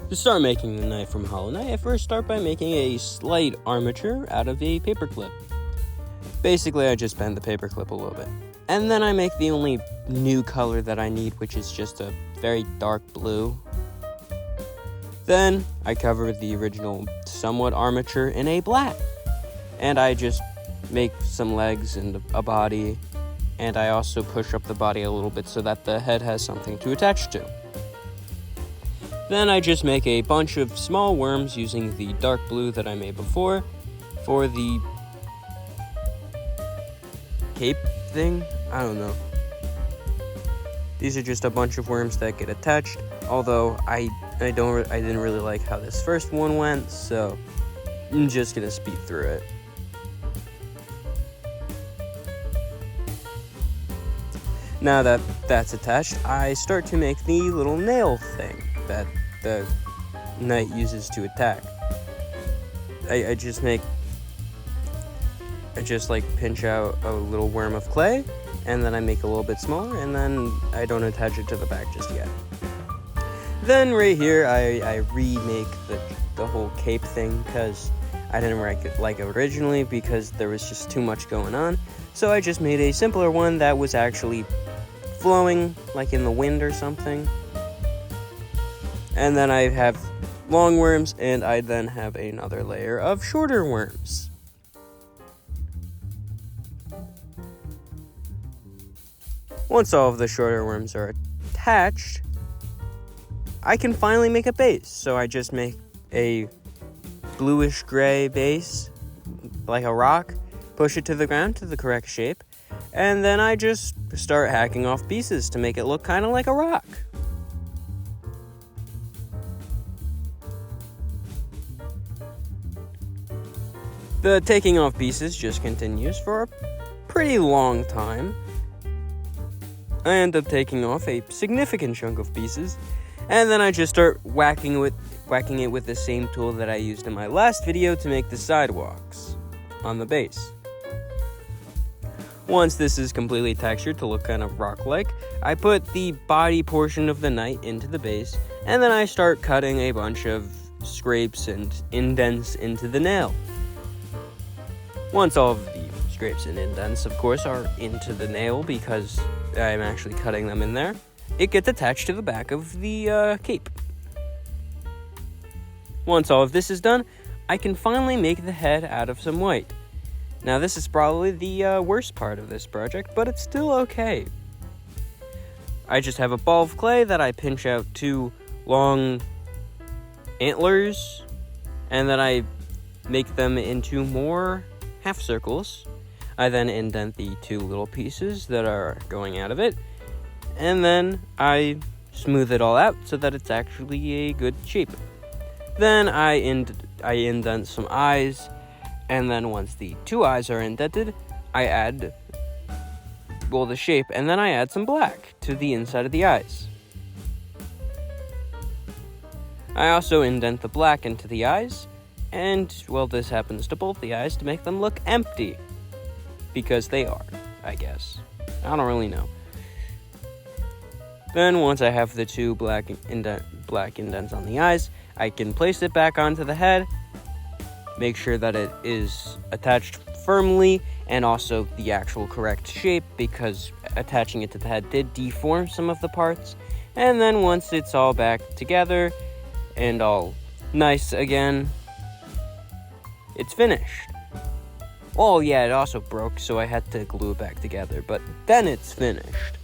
To start making the knife from Hollow Knight, I first start by making a slight armature out of a paperclip. Basically, I just bend the paperclip a little bit. And then I make the only new color that I need, which is just a very dark blue. Then I cover the original somewhat armature in a black. And I just make some legs and a body. And I also push up the body a little bit so that the head has something to attach to. Then I just make a bunch of small worms using the dark blue that I made before for the cape thing. I don't know. These are just a bunch of worms that get attached, although I didn't really like how this first one went, so I'm just gonna speed through it. Now that that's attached, I start to make the little nail thing that the knight uses to attack. I just pinch out a little worm of clay, and then I make a little bit smaller, and then I don't attach it to the back just yet. Then right here, I remake the whole cape thing, because I didn't like it originally, because there was just too much going on. So I just made a simpler one that was actually flowing, like in the wind or something. And then I have long worms, and I then have another layer of shorter worms. Once all of the shorter worms are attached, I can finally make a base. So I just make a bluish gray base, like a rock, push it to the ground to the correct shape, and then I just start hacking off pieces to make it look kind of like a rock. The taking off pieces just continues for a pretty long time. I end up taking off a significant chunk of pieces, and then I just start whacking it with the same tool that I used in my last video to make the sidewalks on the base. Once this is completely textured to look kind of rock-like, I put the body portion of the knight into the base, and then I start cutting a bunch of scrapes and indents into the nail. Once all of the scrapes and indents, of course, are into the nail because I'm actually cutting them in there, it gets attached to the back of the cape. Once all of this is done, I can finally make the head out of some white. Now, this is probably the worst part of this project, but it's still okay. I just have a ball of clay that I pinch out 2 long antlers, and then I make them into more half circles. I then indent the 2 little pieces that are going out of it, and then I smooth it all out so that it's actually a good shape. Then I indent some eyes, and then once the 2 eyes are indented, I add, the shape, and then I add some black to the inside of the eyes. I also indent the black into the eyes, and, this happens to both the eyes to make them look empty. Because they are, I guess. I don't really know. Then, once I have the 2 black indents on the eyes, I can place it back onto the head, make sure that it is attached firmly, and also the actual correct shape, because attaching it to the head did deform some of the parts. And then once it's all back together and all nice again, it's finished. Oh yeah, it also broke, so I had to glue it back together, but then it's finished.